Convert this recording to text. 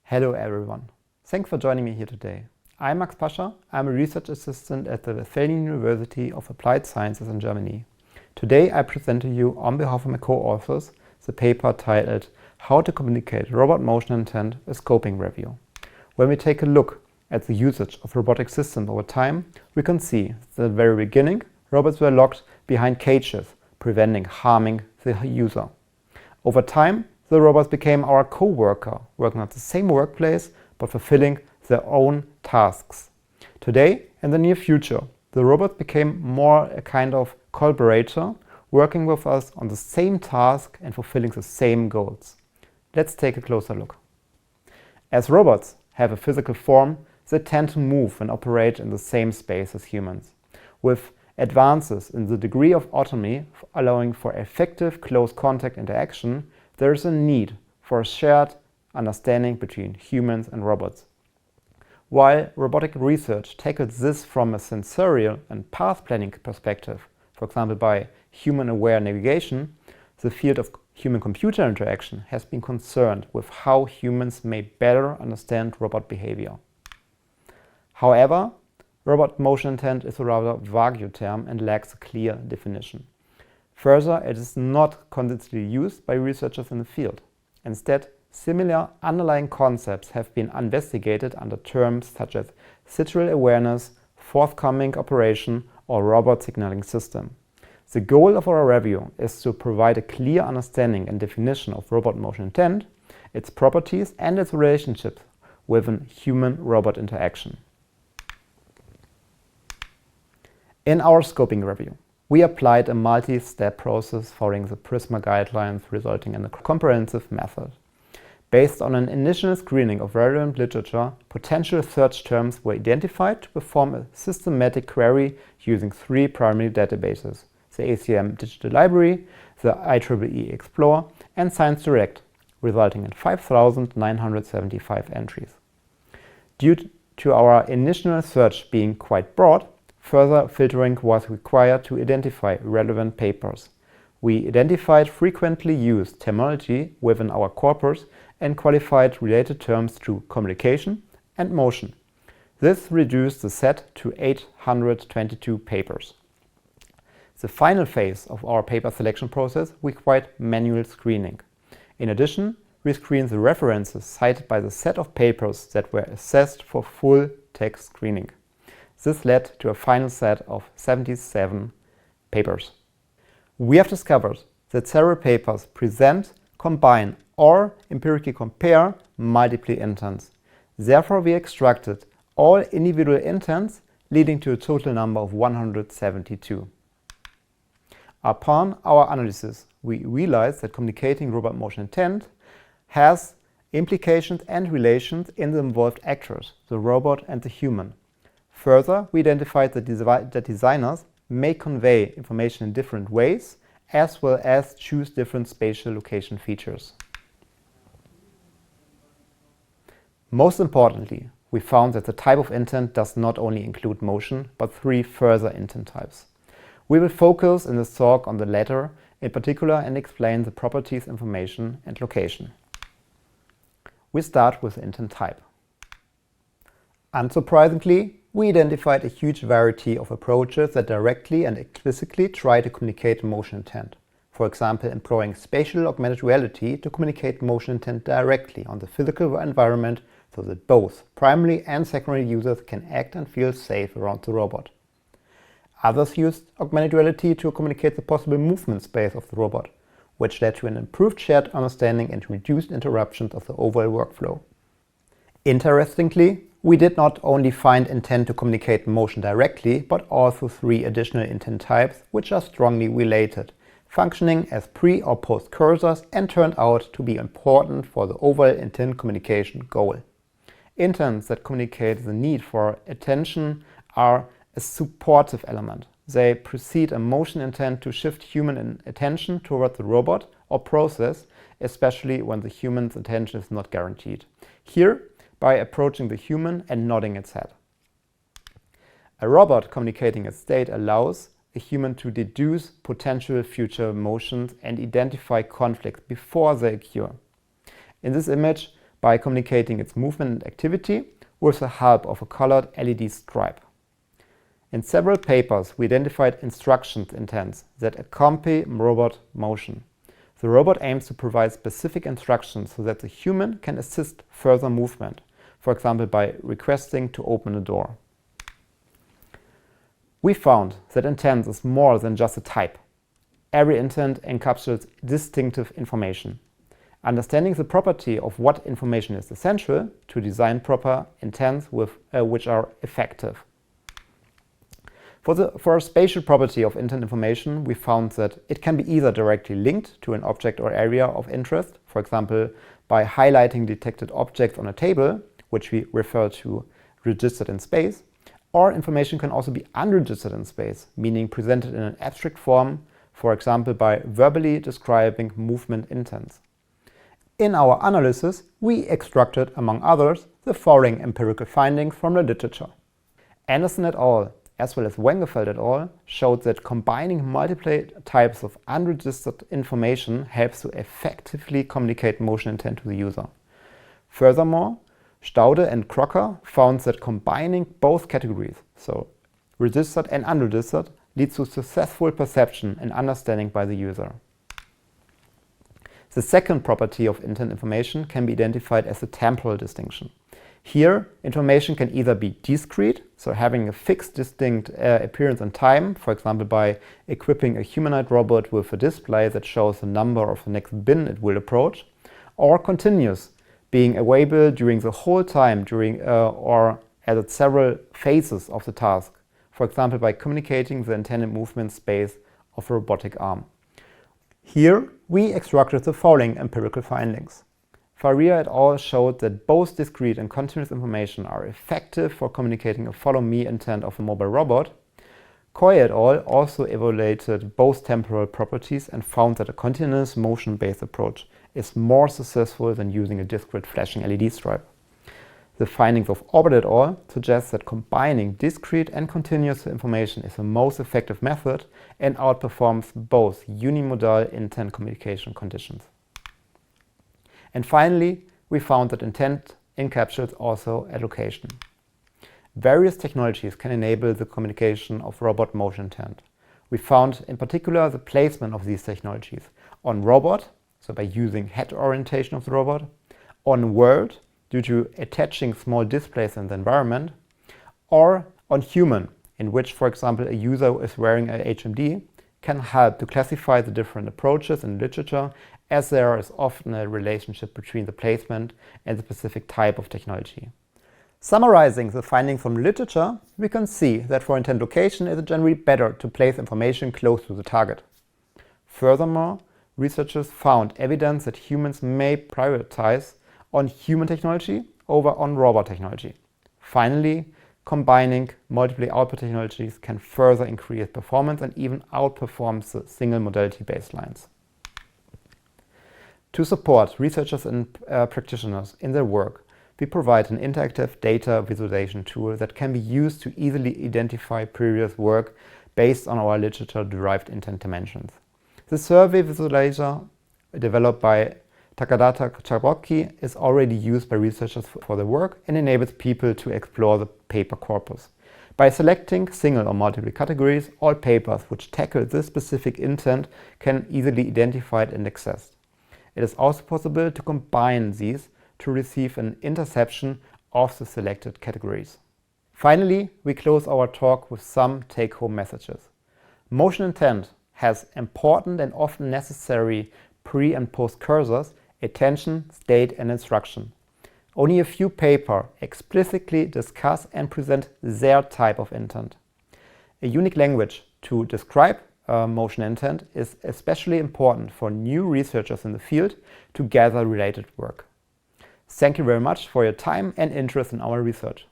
Hello everyone, thanks for joining me here today. I'm Pascher, I'm a research assistant at the Westphalian University of Applied Sciences in Germany. Today I present to you on behalf of my co-authors the paper titled How to Communicate Robot Motion Intent, a Scoping Review. When we take a look at the usage of robotic systems over time, we can see that at the very beginning robots were locked behind cages, preventing harming the user. Over time, the robots became our co-worker, working at the same workplace but fulfilling their own tasks. Today, in the near future, the robots became more a kind of collaborator, working with us on the same task and fulfilling the same goals. Let's take a closer look. As robots have a physical form, they tend to move and operate in the same space as humans. With advances in the degree of autonomy allowing for effective close contact interaction, there is a need for a shared understanding between humans and robots. While robotic research tackles this from a sensorial and path planning perspective, for example by human-aware navigation, the field of human-computer interaction has been concerned with how humans may better understand robot behavior. However, robot motion intent is a rather vague term and lacks a clear definition. Further, it is not consistently used by researchers in the field. Instead, similar underlying concepts have been investigated under terms such as situational awareness, forthcoming operation, or robot signaling system. The goal of our review is to provide a clear understanding and definition of robot motion intent, its properties, and its relationships within human-robot interaction. In our scoping review, we applied a multi-step process following the PRISMA guidelines, resulting in a comprehensive method. Based on an initial screening of relevant literature, potential search terms were identified to perform a systematic query using three primary databases: the ACM Digital Library, the IEEE Explore, and Science Direct, resulting in 5,975 entries. Due to our initial search being quite broad, further filtering was required to identify relevant papers. We identified frequently used terminology within our corpus and qualified related terms to communication and motion. This reduced the set to 822 papers. The final phase of our paper selection process required manual screening. In addition, we screened the references cited by the set of papers that were assessed for full text screening. This led to a final set of 77 papers. We have discovered that several papers present, combine, or empirically compare multiple intents. Therefore, we extracted all individual intents, leading to a total number of 172. Upon our analysis, we realized that communicating robot motion intent has implications and relations in the involved actors, the robot and the human. Further, we identified that designers may convey information in different ways, as well as choose different spatial location features. Most importantly, we found that the type of intent does not only include motion, but three further intent types. We will focus in this talk on the latter in particular and explain the properties, information, and location. We start with the intent type. Unsurprisingly, we identified a huge variety of approaches that directly and explicitly try to communicate motion intent. For example, employing spatial augmented reality to communicate motion intent directly on the physical environment so that both primary and secondary users can act and feel safe around the robot. Others used augmented reality to communicate the possible movement space of the robot, which led to an improved shared understanding and reduced interruptions of the overall workflow. Interestingly, we did not only find intent to communicate motion directly, but also three additional intent types which are strongly related, functioning as pre- or post-cursors and turned out to be important for the overall intent communication goal. Intents that communicate the need for attention are a supportive element. They precede a motion intent to shift human attention toward the robot or process, especially when the human's attention is not guaranteed. Here, by approaching the human and nodding its head. A robot communicating its state allows a human to deduce potential future motions and identify conflicts before they occur. In this image, by communicating its movement and activity with the help of a colored LED stripe. In several papers, we identified instructions intents that accompany robot motion. The robot aims to provide specific instructions so that the human can assist further movement, for example by requesting to open a door. We found that intent is more than just a type. Every intent encapsulates distinctive information. Understanding the property of what information is essential to design proper intents which are effective. For a spatial property of intent information, we found that it can be either directly linked to an object or area of interest, for example by highlighting detected objects on a table, which we refer to registered in space, or information can also be unregistered in space, meaning presented in an abstract form, for example by verbally describing movement intents. In our analysis, we extracted, among others, the following empirical findings from the literature. Anderson et al., as well as Gruenefeld et al., showed that combining multiple types of unregistered information helps to effectively communicate motion intent to the user. Furthermore, Staude and Crocker found that combining both categories, so registered and unregistered, leads to successful perception and understanding by the user. The second property of intent information can be identified as a temporal distinction. Here, information can either be discrete, so having a fixed distinct appearance and time, for example by equipping a humanoid robot with a display that shows the number of the next bin it will approach, or continuous, being available during the whole time or at several phases of the task, for example by communicating the intended movement space of a robotic arm. Here, we extracted the following empirical findings. Faria et al. Showed that both discrete and continuous information are effective for communicating a follow-me intent of a mobile robot. Coy et al. Also evaluated both temporal properties and found that a continuous motion-based approach is more successful than using a discrete flashing LED stripe. The findings of Orbit et al. Suggest that combining discrete and continuous information is the most effective method and outperforms both unimodal intent communication conditions. And finally, we found that intent encapsulates also allocation. Various technologies can enable the communication of robot motion intent. We found in particular the placement of these technologies on robot, so by using head orientation of the robot, on world, due to attaching small displays in the environment, or on human, in which, for example, a user is wearing a HMD, can help to classify the different approaches in literature, as there is often a relationship between the placement and the specific type of technology. Summarizing the findings from literature, we can see that for intent location it is generally better to place information close to the target. Furthermore, researchers found evidence that humans may prioritize on human technology over on robot technology. Finally, combining multiple output technologies can further increase performance and even outperform the single modality baselines. To support researchers and practitioners in their work, we provide an interactive data visualization tool that can be used to easily identify previous work based on our literature-derived intent dimensions. The survey visualizer, developed by Takadata Chabroki, is already used by researchers for their work and enables people to explore the paper corpus. By selecting single or multiple categories, all papers which tackle this specific intent can easily identified and accessed. It is also possible to combine these to receive an interception of the selected categories. Finally, we close our talk with some take-home messages. Motion intent has important and often necessary pre- and post-cursors, attention, state, and instruction. Only a few papers explicitly discuss and present their type of intent. A unique language to describe motion intent is especially important for new researchers in the field to gather related work. Thank you very much for your time and interest in our research.